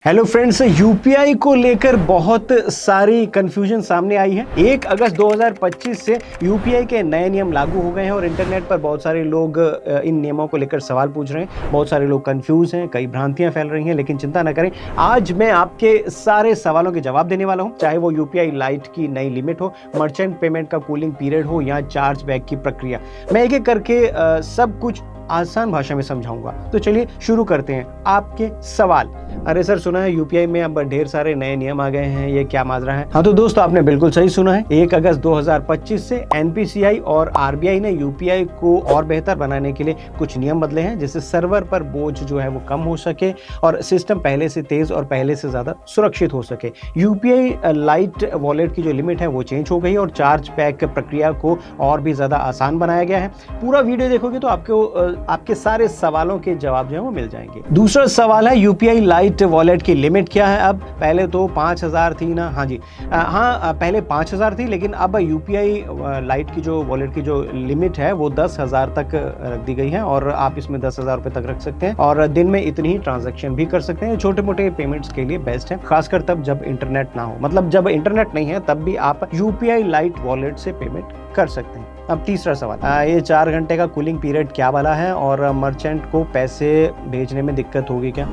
Hello friends, UPI को लेकर बहुत सारी कंफ्यूजन सामने आई है। 1 अगस्त 2025 से यूपीआई के नए नियम लागू हो गए हैं और इंटरनेट पर बहुत सारे लोग इन नियमों को लेकर सवाल पूछ रहे हैं। बहुत सारे लोग कंफ्यूज हैं, कई भ्रांतियां फैल रही हैं, लेकिन चिंता न करें, आज मैं आपके सारे सवालों के जवाब देने वाला हूं। चाहे वो यूपीआई लाइट की नई लिमिट हो, मर्चेंट पेमेंट का कूलिंग पीरियड हो या चार्ज बैक की प्रक्रिया, मैं एक एक करके सब कुछ आसान भाषा में समझाऊंगा। तो चलिए शुरू करते हैं। आपके सवाल, अरे सर सुना है यूपीआई में अब ढेर सारे नए नियम आ गए हैं, ये क्या माजरा है? हाँ तो दोस्तों, आपने बिल्कुल सही सुना है। 1 अगस्त 2025 से एनपीसीआई और आरबीआई ने यूपीआई को और बेहतर बनाने के लिए कुछ नियम बदले हैं, जिससे सर्वर पर बोझ जो है वो कम हो सके और सिस्टम पहले से तेज और पहले से ज्यादा सुरक्षित हो सके। यूपीआई लाइट वॉलेट की जो लिमिट है वो चेंज हो गई और चार्ज बैक प्रक्रिया को और भी ज्यादा आसान बनाया गया है। पूरा वीडियो देखोगे तो आपके सारे सवालों के जवाब जो है वो मिल जाएंगे। दूसरा सवाल है, यूपीआई लाइट वॉलेट की लिमिट क्या है? अब पहले तो 5000 थी ना? हाँ जी, पहले 5000 थी, लेकिन अब यूपीआई लाइट की जो वॉलेट की जो लिमिट है वो 10,000 तक रख दी गई है और आप इसमें 10,000 रुपए तक रख सकते हैं और दिन में इतनी ही ट्रांजैक्शन भी कर सकते हैं। छोटे मोटे पेमेंट्स के लिए बेस्ट है, खासकर तब जब इंटरनेट ना हो। मतलब जब इंटरनेट नहीं है तब भी आप यूपीआई लाइट वॉलेट से पेमेंट कर सकते हैं। अब तीसरा सवाल, ये 4 घंटे का कूलिंग पीरियड क्या वाला है और मर्चेंट को पैसे भेजने में दिक्कत होगी क्या?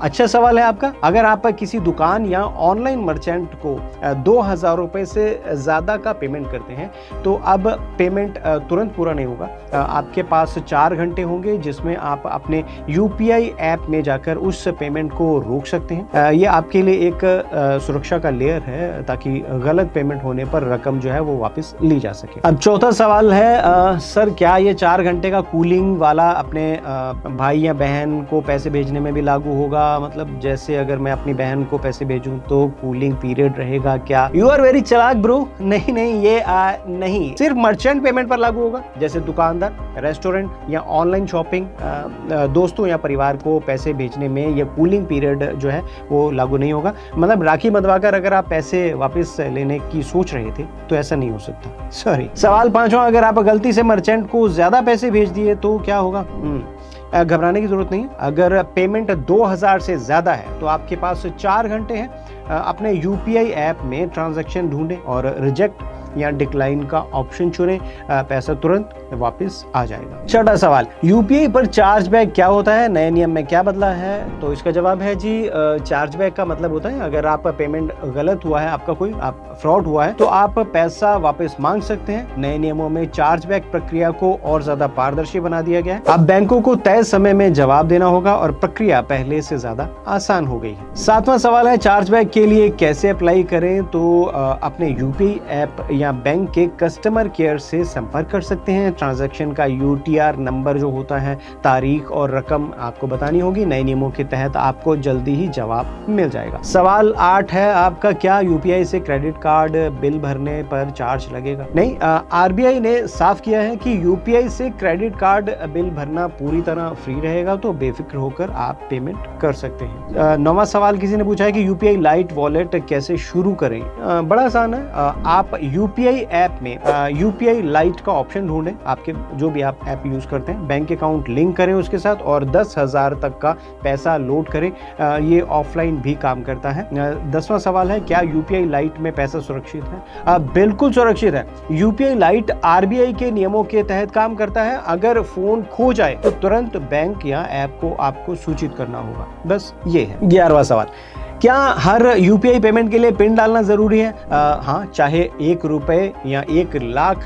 अच्छा सवाल है आपका। अगर आप किसी दुकान या ऑनलाइन मर्चेंट को 2,000 रुपए से ज़्यादा का पेमेंट करते हैं तो अब पेमेंट तुरंत पूरा नहीं होगा। आपके पास 4 घंटे होंगे जिसमें आप अपने यूपीआई ऐप में जाकर उस पेमेंट को रोक सकते हैं। ये आपके लिए एक सुरक्षा का लेयर है ताकि गलत पेमेंट होने पर रकम जो है वो वापस ली जा सके। अब चौथा सवाल है, सर क्या ये 4 घंटे का कूलिंग वाला अपने भाई या बहन को पैसे भेजने में भी लागू होगा? मतलब जैसे अगर मैं अपनी बहन को पैसे भेजूं तो कूलिंग पीरियड रहेगा क्या? यू आर वेरी चालाक ब्रो। नहीं नहीं, ये नहीं, सिर्फ मर्चेंट पेमेंट पर लागू होगा। जैसे दुकानदार, रेस्टोरेंट या ऑनलाइन शॉपिंग, दोस्तों या परिवार को पैसे भेजने में ये कूलिंग पीरियड जो है वो लागू नहीं होगा। मतलब राखी बंधवाकर अगर आप पैसे वापस लेने की सोच रहे थे तो ऐसा नहीं हो सकता। सॉरी। सवाल 5वां, अगर आप गलती से मर्चेंट को ज्यादा पैसे भेज दिए तो क्या होगा? घबराने की जरूरत नहीं है। अगर पेमेंट 2,000 से ज्यादा है तो आपके पास 4 घंटे हैं। अपने यूपीआई ऐप में ट्रांजैक्शन ढूंढें और रिजेक्ट या डिक्लाइन का ऑप्शन चुनें, पैसा तुरंत वापस आ जाएगा। छठा सवाल, यूपीआई पर चार्ज बैक क्या होता है? नए नियम में क्या बदला है? तो इसका जवाब है जी, चार्ज बैक का मतलब होता है अगर आप पेमेंट गलत हुआ है, आपका कोई फ्रॉड हुआ है तो आप पैसा वापस मांग सकते हैं। नए नियमों में चार्ज बैक प्रक्रिया को और ज्यादा पारदर्शी बना दिया गया है। अब बैंकों को तय समय में जवाब देना होगा और प्रक्रिया पहले से ज्यादा आसान हो गई है। 7वां सवाल है, चार्ज बैक के लिए कैसे अप्लाई करें? तो अपने यूपीआई ऐप या बैंक के कस्टमर केयर से संपर्क कर सकते हैं। ट्रांजैक्शन का यूटीआर नंबर जो होता है, तारीख और रकम आपको बतानी होगी। नए नियमों के तहत आपको जल्दी ही जवाब मिल जाएगा। सवाल 8 है आपका, क्या यूपीआई से क्रेडिट कार्ड बिल भरने पर चार्ज लगेगा? नहीं, आरबीआई ने साफ किया है कि यूपीआई से क्रेडिट कार्ड बिल भरना पूरी तरह फ्री रहेगा, तो बेफिक्र होकर आप पेमेंट कर सकते हैं। 9वां सवाल किसी ने पूछा है कि यूपीआई लाइट वॉलेट कैसे शुरू करें? बड़ा आसान है। आप यूपीआई ऐप में यूपीआई लाइट का ऑप्शन ढूंढें, आपके जो भी आप ऐप यूज करते हैं, बैंक अकाउंट लिंक करें उसके साथ और 10,000 तक का पैसा लोड करें। ये ऑफलाइन भी काम करता है। 10वां सवाल है, क्या यूपीआई लाइट में पैसा सुरक्षित है? बिल्कुल सुरक्षित है। यूपीआई लाइट आरबीआई के नियमों के तहत काम करता है। अगर फोन खो जाए तो तुरंत बैंक या ऐप को आपको सूचित करना होगा। बस ये है। 11वां सवाल, क्या हर यूपीआई पेमेंट के लिए पिन डालना जरूरी है? हाँ, चाहे 1 रुपए या 1 लाख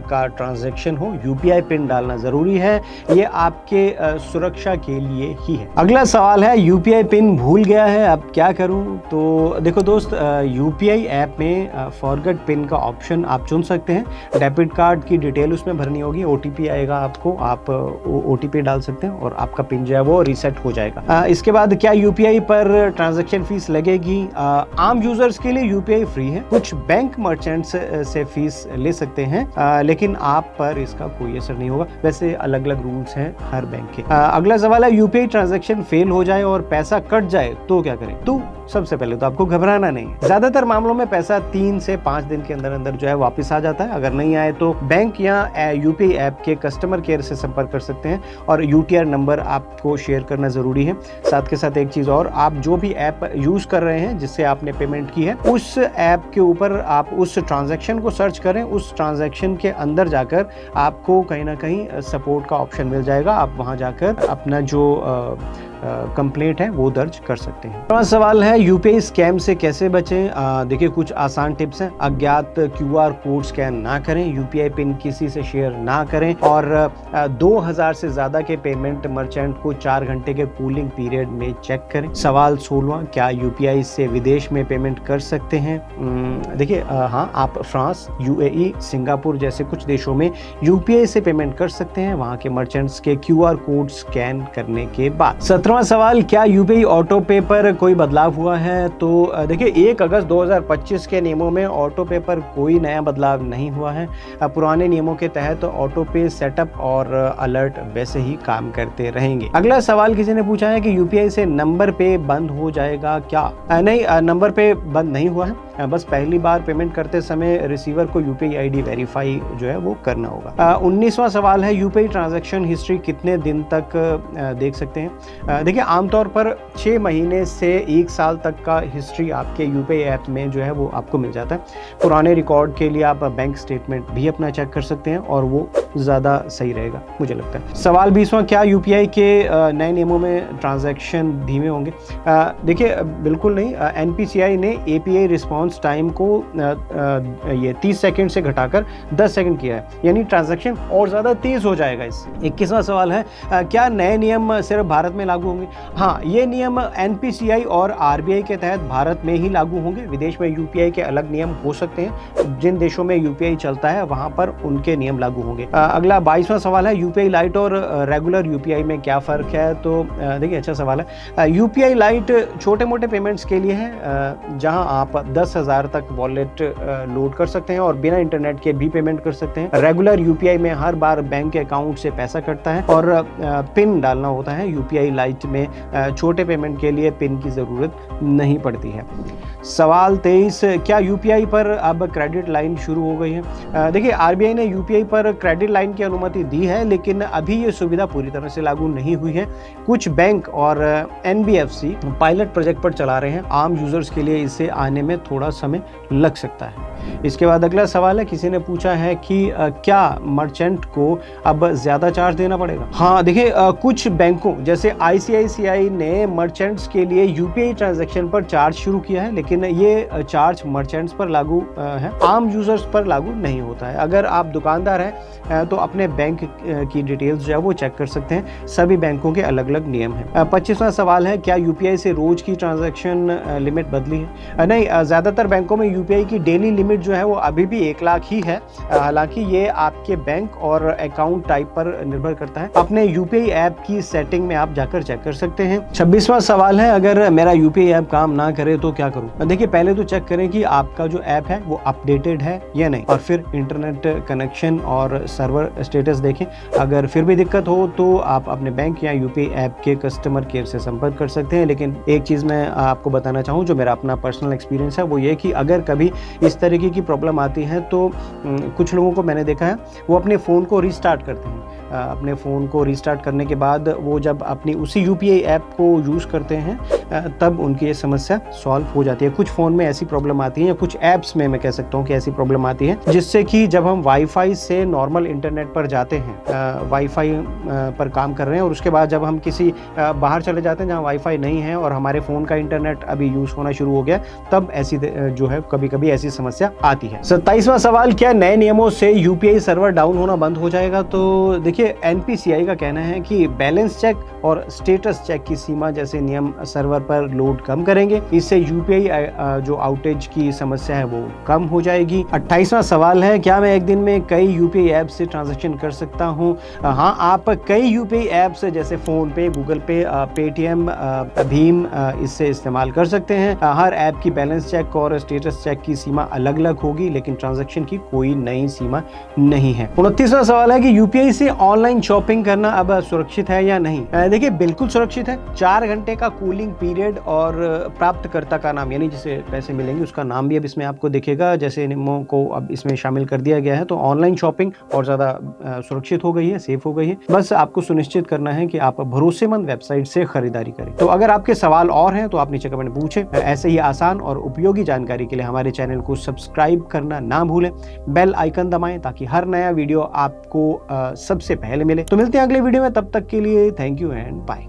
का ट्रांजैक्शन हो, यूपीआई पिन डालना जरूरी है। ये आपके सुरक्षा के लिए ही है। अगला सवाल है, यूपीआई पिन भूल गया है, अब क्या करूं? तो देखो दोस्त, यूपीआई ऐप में फॉरगेट पिन का ऑप्शन आप चुन सकते हैं। डेबिट कार्ड की डिटेल उसमें भरनी होगी, ओटीपी आएगा आपको, आप ओटीपी डाल सकते हैं और आपका पिन जो है वो रीसेट हो जाएगा। इसके बाद, क्या यूपीआई पर ट्रांजैक्शन फीस लगेगी? आम यूजर्स के लिए यूपीआई फ्री है। कुछ बैंक मर्चेंट्स से फीस ले सकते हैं, लेकिन आप पर इसका कोई असर नहीं होगा। वैसे अलग अलग रूल्स हैं हर बैंक के। अगला सवाल है, यूपीआई ट्रांजैक्शन फेल हो जाए और पैसा कट जाए तो क्या करें? तो सबसे पहले तो आपको घबराना नहीं है। ज्यादातर मामलों में पैसा 3 से 5 दिन के अंदर अंदर जो है वापस आ जाता है। अगर नहीं आए तो बैंक या यूपीआई ऐप के कस्टमर केयर से संपर्क कर सकते हैं और यूटीआर नंबर आपको शेयर करना जरूरी है। साथ के साथ एक चीज और, आप जो भी ऐप यूज कर रहे हैं जिससे आपने पेमेंट की है, उस ऐप के ऊपर आप उस ट्रांजैक्शन को सर्च करें। उस ट्रांजैक्शन के अंदर जाकर आपको कहीं ना कहीं सपोर्ट का ऑप्शन मिल जाएगा। आप वहां जाकर अपना जो कंप्लेंट है वो दर्ज कर सकते हैं। अगला सवाल है यूपीआई स्कैम से कैसे बचें। देखिए कुछ आसान टिप्स हैं। अज्ञात क्यूआर कोड स्कैन ना करें, यूपीआई पिन किसी से शेयर ना करें और 2000 से ज्यादा के पेमेंट मर्चेंट को 4 घंटे के कूलिंग पीरियड में चेक करें। सवाल 16, क्या यूपीआई से विदेश में पेमेंट कर सकते हैं। देखिए हाँ, आप फ्रांस, यूएई, सिंगापुर जैसे कुछ देशों में यूपीआई से पेमेंट कर सकते हैं, वहां के मर्चेंट्स के क्यूआर कोड स्कैन करने के बाद। 17वां सवाल, क्या यूपीआई ऑटो पे पर कोई बदलाव हुआ है। तो देखिए 1 अगस्त 2025 के नियमों में ऑटो पे पर कोई नया बदलाव नहीं हुआ है। पुराने नियमों के तहत ऑटो पे सेटअप और अलर्ट वैसे ही काम करते रहेंगे। अगला सवाल किसी ने पूछा है कि यूपीआई से नंबर पे बंद हो जाएगा क्या। नहीं, नंबर पे बंद नहीं हुआ है। बस पहली बार पेमेंट करते समय रिसीवर को यूपीआई आईडी वेरीफाई जो है वो करना होगा। 19वां सवाल है, यूपीआई ट्रांजैक्शन हिस्ट्री कितने दिन तक देख सकते हैं। देखिए आमतौर पर 6 महीने से 1 साल तक का हिस्ट्री आपके यूपीआई ऐप में जो है वो आपको मिल जाता है। पुराने रिकॉर्ड के लिए आप बैंक स्टेटमेंट भी अपना चेक कर सकते हैं और वो ज़्यादा सही रहेगा मुझे लगता है। सवाल 20वां, क्या यूपीआई के नए नियमों में ट्रांजैक्शन धीमे होंगे। देखिए बिल्कुल नहीं। एनपीसीआई ने एपीआई रिस्पॉन्स टाइम को ये 30 सेकंड से घटाकर 10 सेकंड किया है, यानी ट्रांजैक्शन और ज़्यादा तेज हो जाएगा इससे। 21वां सवाल है, क्या नए नियम सिर्फ भारत में लागू होंगे। हाँ, ये नियम एनपीसीआई और आरबीआई के तहत भारत में ही लागू होंगे। विदेश में यूपीआई के अलग नियम हो सकते हैं। जिन देशों में यूपीआई चलता है वहां पर उनके नियम लागू होंगे। अगला 22वां सवाल है, यूपीआई लाइट और रेगुलर यूपीआई में क्या फ़र्क है। तो देखिए अच्छा सवाल है। यूपीआई लाइट छोटे मोटे पेमेंट्स के लिए है, जहां आप 10,000 तक वॉलेट लोड कर सकते हैं और बिना इंटरनेट के भी पेमेंट कर सकते हैं। रेगुलर यूपीआई में हर बार बैंक अकाउंट से पैसा कटता है और पिन डालना होता है। यूपीआई लाइट में छोटे पेमेंट के लिए पिन की ज़रूरत नहीं पड़ती है। सवाल 23, क्या यूपीआई पर अब क्रेडिट लाइन शुरू हो गई है। देखिए आरबीआई ने यूपीआई पर क्रेडिट लाइन की अनुमति दी है, लेकिन अभी ये सुविधा पूरी तरह से लागू नहीं हुई है। कुछ बैंक और एनबीएफसी पायलट प्रोजेक्ट पर चला रहे हैं। आम यूजर्स के लिए इसे आने में थोड़ा समय लग सकता है। इसके बाद अगला सवाल है, किसी ने पूछा है कि क्या मर्चेंट को अब ज्यादा चार्ज देना पड़ेगा। हाँ देखिए, कुछ बैंकों जैसे आईसीआईसीआई ने मर्चेंट्स के लिए यूपीआई ट्रांजैक्शन पर चार्ज शुरू किया है, लेकिन ये चार्ज मर्चेंट्स पर लागू है, आम यूजर्स पर लागू नहीं होता है। अगर आप दुकानदार हैं तो अपने बैंक की डिटेल्स जो है वो चेक कर सकते हैं। सभी बैंकों के अलग अलग नियम हैं। 25वां सवाल है, क्या यूपीआई से रोज की ट्रांजैक्शन लिमिट बदली है। नहीं, ज्यादातर बैंकों में यूपीआई की डेली लिमिट जो है वो अभी भी 1 लाख ही है। हालांकि ये आपके बैंक और अकाउंट टाइप पर निर्भर करता है। अपने यूपीआई ऐप की सेटिंग में आप जाकर चेक कर सकते हैं। 26वां सवाल है, अगर मेरा यूपीआई ऐप काम ना करे तो क्या करूं। देखिए पहले तो चेक करें कि आपका जो ऐप है वो अपडेटेड है या नहीं, और फिर इंटरनेट कनेक्शन और सर्वर स्टेटस देखें। अगर फिर भी दिक्कत हो तो आप अपने बैंक या यूपीआई ऐप के कस्टमर केयर से संपर्क कर सकते हैं। लेकिन एक चीज मैं आपको बताना चाहूँ, जो मेरा अपना पर्सनल एक्सपीरियंस है, वो ये कि अगर कभी इस तरीके की प्रॉब्लम आती है तो कुछ लोगों को मैंने देखा है वो अपने फ़ोन को रीस्टार्ट करते हैं। अपने फ़ोन को रीस्टार्ट करने के बाद वो जब अपनी उसी यूपीआई ऐप को यूज़ करते हैं तब उनकी ये समस्या सॉल्व हो जाती है। कुछ फ़ोन में ऐसी प्रॉब्लम आती है, या कुछ ऐप्स में मैं कह सकता हूँ कि ऐसी प्रॉब्लम आती है, जिससे कि जब हम वाईफाई से नॉर्मल इंटरनेट पर जाते हैं, वाईफाई पर काम कर रहे हैं, और उसके बाद जब हम किसी बाहर चले जाते हैं जहाँ वाईफाई नहीं है और हमारे फ़ोन का इंटरनेट अभी यूज़ होना शुरू हो गया, तब ऐसी जो है कभी कभी ऐसी समस्या आती है। 27वां सवाल, क्या नए नियमों से यूपीआई सर्वर डाउन होना बंद हो जाएगा। तो देखिए एनपीसीआई का कहना है कि बैलेंस चेक और स्टेटस चेक की सीमा जैसे नियम सर्वर पर लोड कम करेंगे। इससे यूपीआई जो आउटेज की समस्या है वो कम हो जाएगी। 28वां सवाल है, क्या मैं एक दिन में कई यूपीआई ऐप से ट्रांजैक्शन कर सकता हूँ। हाँ, आप कई यूपीआई ऐप्स जैसे फोन पे, गूगल पे, पेटीएम, भीम इससे इस्तेमाल कर सकते हैं। हर ऐप की बैलेंस चेक और स्टेटस चेक की सीमा अलग अलग होगी, लेकिन ट्रांजैक्शन की कोई नई सीमा नहीं है। 29वां सवाल है कि यूपीआई से ऑनलाइन शॉपिंग करना अब सुरक्षित है या नहीं? देखिए बिल्कुल सुरक्षित है। 4 घंटे का कूलिंग पीरियड और प्राप्तकर्ता का नाम यानी जिसे पैसे मिलेंगे उसका नाम भी अब इसमें आपको दिखेगा, जैसे नियमों को अब इसमें शामिल कर दिया गया है। तो ऑनलाइन शॉपिंग और ज़्यादा सुरक्षित हो गई है, सेफ हो गई है। बस आपको सुनिश्चित करना है कि आप भरोसेमंद वेबसाइट से खरीदारी करें। तो अगर आपके सवाल और हैं तो आप नीचे कमेंट पूछें। ऐसे ही आसान और उपयोगी जानकारी के लिए हमारे चैनल को सब्सक्राइब करना ना भूलें, बेल आइकन दबाएं ताकि हर नया वीडियो आपको सबसे पहले मिले। तो मिलते हैं अगले वीडियो में, तब तक के लिए थैंक यू एंड बाय।